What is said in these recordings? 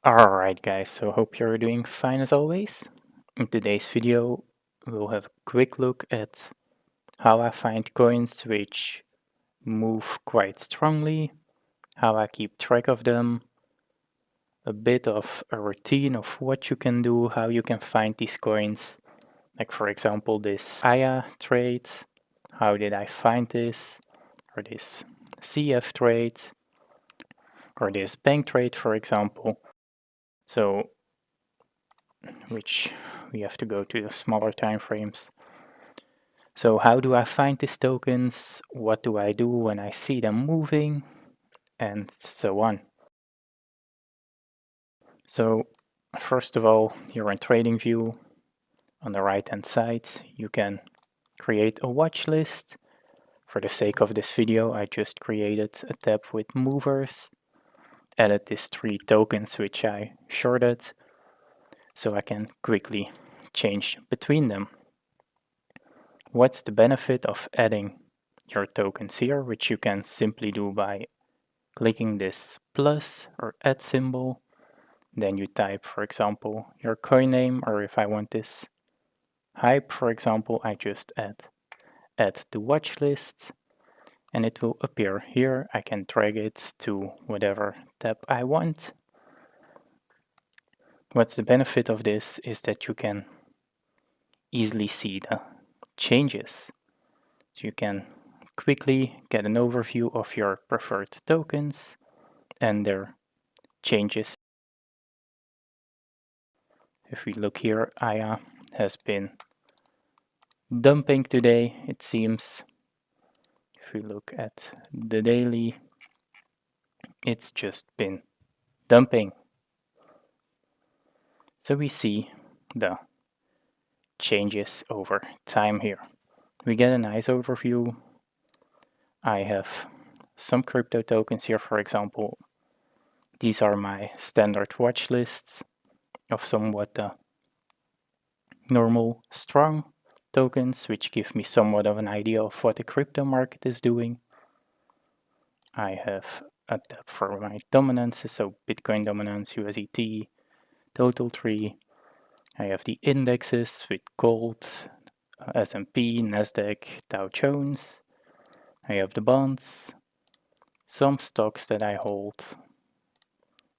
Alright guys, so hope you're doing fine as always. In today's video we'll have a quick look at how I find coins which move quite strongly, how I keep track of them, a bit of a routine of what you can do, how you can find these coins, like for example this AYA trade, how did I find this, or this CF trade, or this bank trade for example. So which we have to go to the smaller time frames. So how do I find these tokens? What do I do when I see them moving? And so on. So first of all, here in TradingView, on the right hand side, you can create a watch list. For the sake of this video, I just created a tab with movers, added these 3 tokens which I shorted, so I can quickly change between them. What's the benefit of adding your tokens here, which you can simply do by clicking this plus or add symbol. Then you type, for example, your coin name, or if I want this hype, for example, I just add to watch list, and it will appear here. I can drag it to whatever tab I want. What's the benefit of this is that you can easily see the changes. So you can quickly get an overview of your preferred tokens and their changes. If we look here, AYA has been dumping today, it seems. If we look at the daily, it's just been dumping. So we see the changes over time here. We get a nice overview. I have some crypto tokens here, for example. These are my standard watch lists of somewhat normal strong tokens, which give me somewhat of an idea of what the crypto market is doing. I have a tab for my dominances, so Bitcoin dominance, USDT, total tree. I have the indexes with gold, S&P, Nasdaq, Dow Jones. I have the bonds, some stocks that I hold.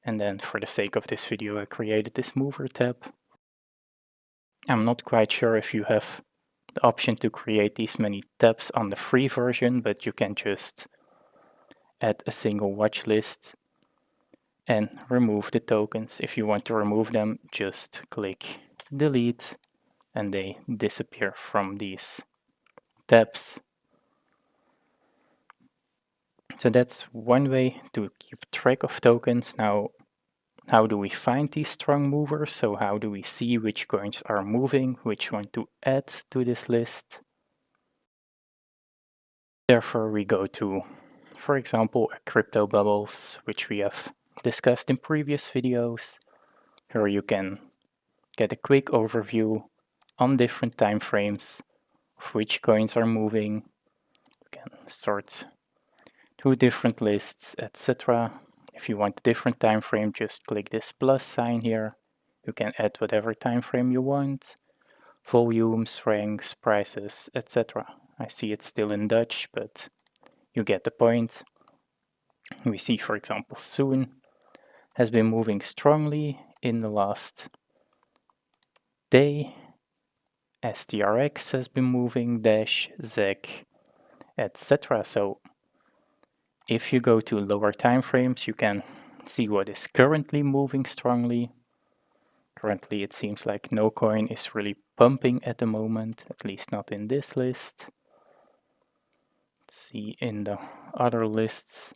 And then for the sake of this video, I created this mover tab. I'm not quite sure if you have the option to create these many tabs on the free version, but you can just add a single watch list and remove the tokens. If you want to remove them, just click delete and they disappear from these tabs. So that's one way to keep track of tokens. Now, how do we find these strong movers? So how do we see which coins are moving, which one to add to this list? Therefore, we go to, for example, CryptoBubbles, which we have discussed in previous videos. Here you can get a quick overview on different time frames of which coins are moving. You can sort to different lists, etc. If you want a different time frame, just click this plus sign here. You can add whatever time frame you want, volumes, ranks, prices, etc. I see it's still in Dutch, but you get the point. We see, for example, Soon has been moving strongly in the last day. STRX has been moving, Dash, ZEC, etc. So if you go to lower time frames, you can see what is currently moving strongly. Currently, it seems like no coin is really pumping at the moment, at least not in this list. Let's see in the other lists.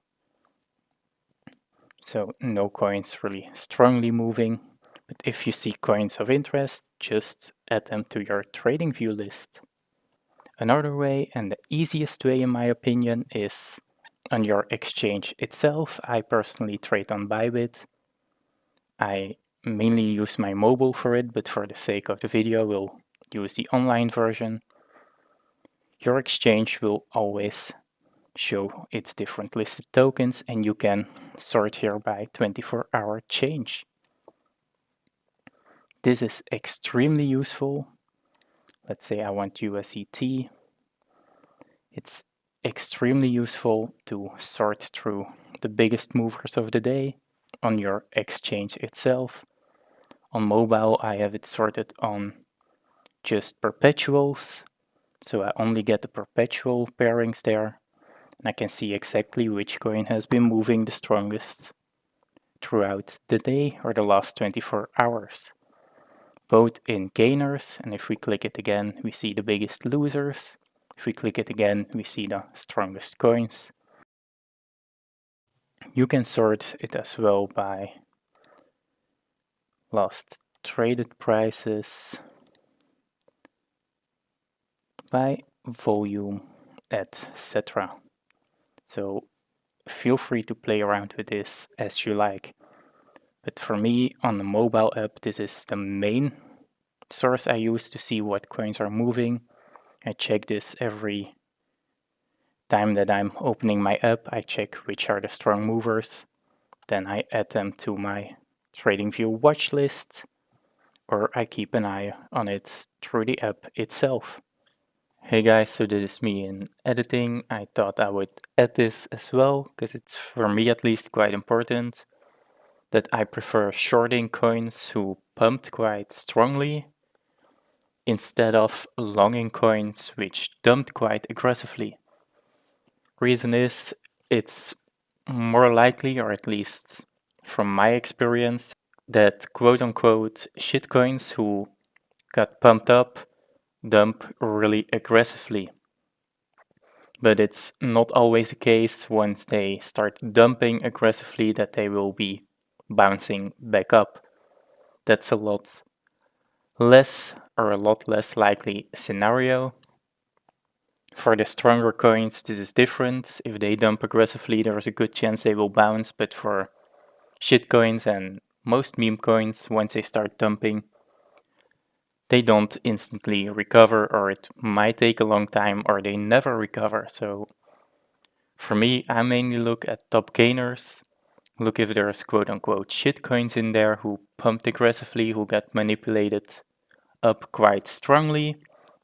So no coins really strongly moving. But if you see coins of interest, just add them to your TradingView list. Another way, and the easiest way in my opinion, is on your exchange itself. I personally trade on Bybit. I mainly use my mobile for it, but for the sake of the video, we'll use the online version. Your exchange will always show its different listed tokens, and you can sort here by 24-hour change. This is extremely useful. Let's say I want USDT. It's extremely useful to sort through the biggest movers of the day on your exchange itself. On mobile, I have it sorted on just perpetuals, so I only get the perpetual pairings there, and I can see exactly which coin has been moving the strongest throughout the day or the last 24 hours. Both in gainers, and if we click it again, we see the biggest losers. If we click it again, we see the strongest coins. You can sort it as well by last traded prices, by volume, etc. So feel free to play around with this as you like. But for me, on the mobile app, this is the main source I use to see what coins are moving. I check this every time that I'm opening my app. I check which are the strong movers. Then I add them to my Tradingview Watchlist, or I keep an eye on it through the app itself. Hey guys, so this is me in editing. I thought I would add this as well, because it's, for me at least, quite important that I prefer shorting coins who pumped quite strongly instead of longing coins which dumped quite aggressively. Reason is, it's more likely, or at least from my experience, that quote-unquote shitcoins who got pumped up dump really aggressively. But it's not always the case once they start dumping aggressively that they will be bouncing back up. That's a lot less likely scenario. For the stronger coins, this is different. If they dump aggressively, there's a good chance they will bounce, but for shitcoins and most meme coins, once they start dumping, they don't instantly recover, or it might take a long time, or they never recover. So for me, I mainly look at top gainers, look if there's quote-unquote shitcoins in there who pumped aggressively, who got manipulated up quite strongly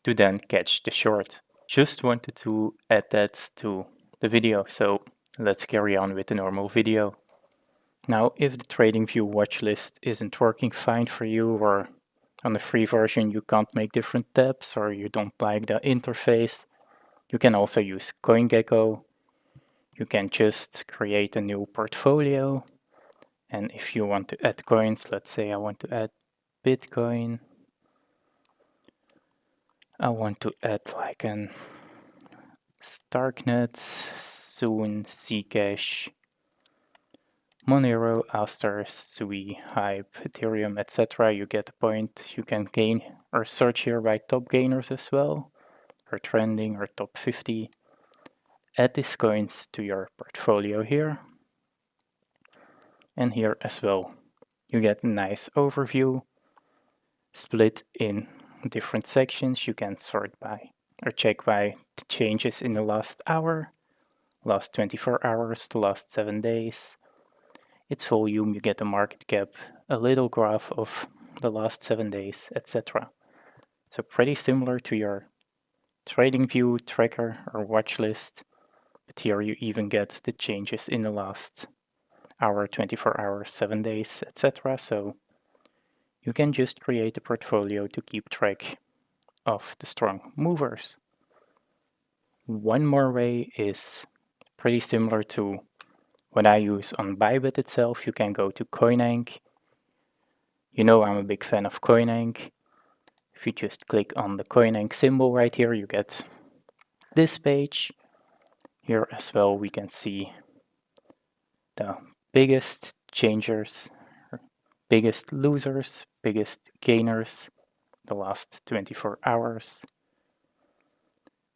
to then catch the short. Just wanted to add that to the video, so let's carry on with the normal video. Now, if the TradingView watchlist isn't working fine for you, or on the free version you can't make different tabs, or you don't like the interface, you can also use Coingecko. You can just create a new portfolio, and if you want to add coins, let's say I want to add Bitcoin, I want to add like an Starknet, soon Zcash, Monero, Aster, Sui, Hype, Ethereum, etc. You get the point. You can gain or search here by top gainers as well, or trending, or top 50. Add these coins to your portfolio here. And here as well. You get a nice overview, split in different sections. You can sort by or check by the changes in the last hour, last 24 hours, the last 7 days. Its volume, you get a market cap, a little graph of the last 7 days, etc. So pretty similar to your TradingView tracker or watch list, but here you even get the changes in the last hour, 24 hours, 7 days, etc. So you can just create a portfolio to keep track of the strong movers. One more way is pretty similar to what I use on Bybit itself. You can go to Coinank. You know I'm a big fan of Coinank. If you just click on the Coinank symbol right here, you get this page. Here as well we can see the biggest changers, biggest losers, biggest gainers, the last 24 hours.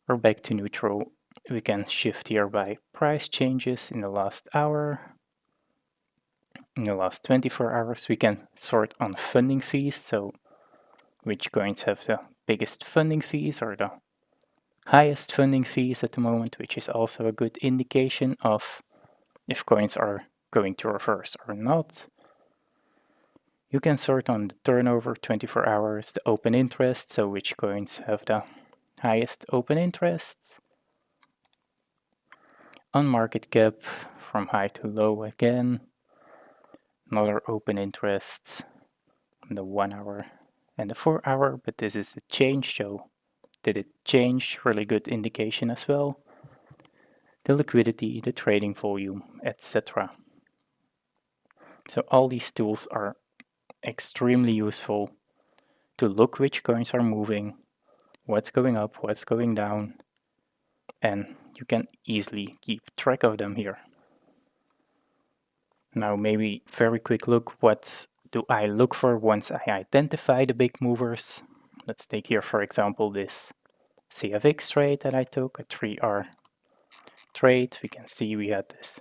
We're back to neutral. We can shift here by price changes in the last hour. In the last 24 hours, we can sort on funding fees, so which coins have the biggest funding fees or the highest funding fees at the moment, which is also a good indication of if coins are going to reverse or not. You can sort on the turnover 24 hours, the open interest, so which coins have the highest open interests. On market cap, from high to low again. Another open interest, the 1 hour and the 4 hour, but this is a change, so did it change? Really good indication as well. The liquidity, the trading volume, etc. So all these tools are extremely useful to look which coins are moving, what's going up, what's going down, and you can easily keep track of them here. Now maybe very quick look, what do I look for once I identify the big movers? Let's take here for example this CFX trade that I took, a 3R trade. We can see we had this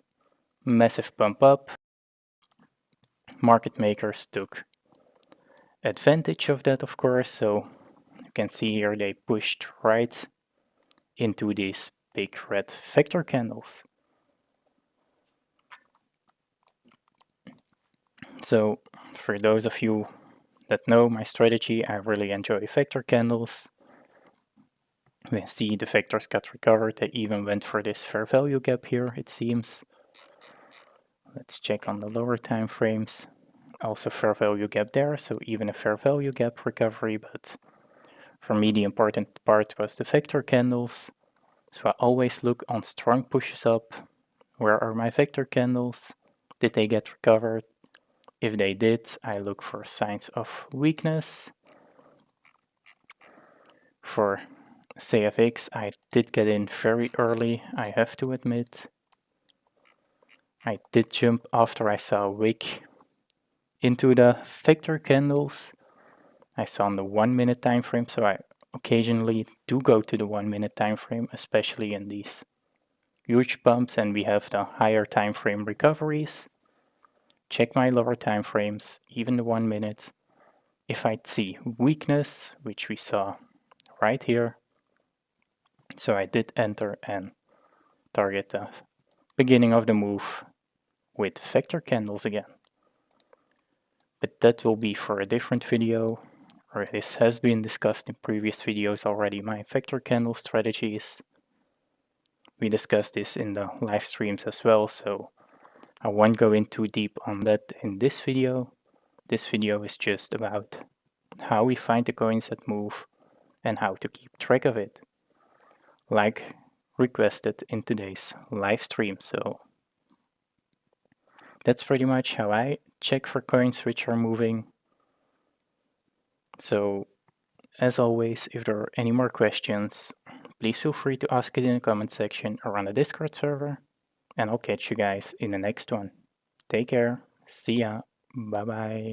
massive pump up. Market makers took advantage of that, of course, so you can see here they pushed right into these big red vector candles. So for those of you that know my strategy, I really enjoy vector candles. We see the vectors got recovered. They even went for this fair value gap here, it seems. Let's check on the lower time frames. Also fair value gap there, so even a fair value gap recovery, but for me the important part was the vector candles. So I always look on strong pushes up. Where are my vector candles? Did they get recovered? If they did, I look for signs of weakness. For CFX, I did get in very early, I have to admit. I did jump after I saw a wick into the vector candles. I saw on the 1 minute time frame, so I occasionally do go to the 1 minute time frame, especially in these huge bumps, and we have the higher time frame recoveries. Check my lower time frames, even the 1 minute. If I see weakness, which we saw right here, so I did enter and target the beginning of the move with vector candles again. But that will be for a different video, or this has been discussed in previous videos already, my vector candle strategies. We discussed this in the live streams as well, so I won't go in too deep on that in this video. This video is just about how we find the coins that move and how to keep track of it, like requested in today's live stream. So that's pretty much how I check for coins which are moving. So as always, if there are any more questions, please feel free to ask it in the comment section or on the Discord server, and I'll catch you guys in the next one. Take care, see ya, bye bye.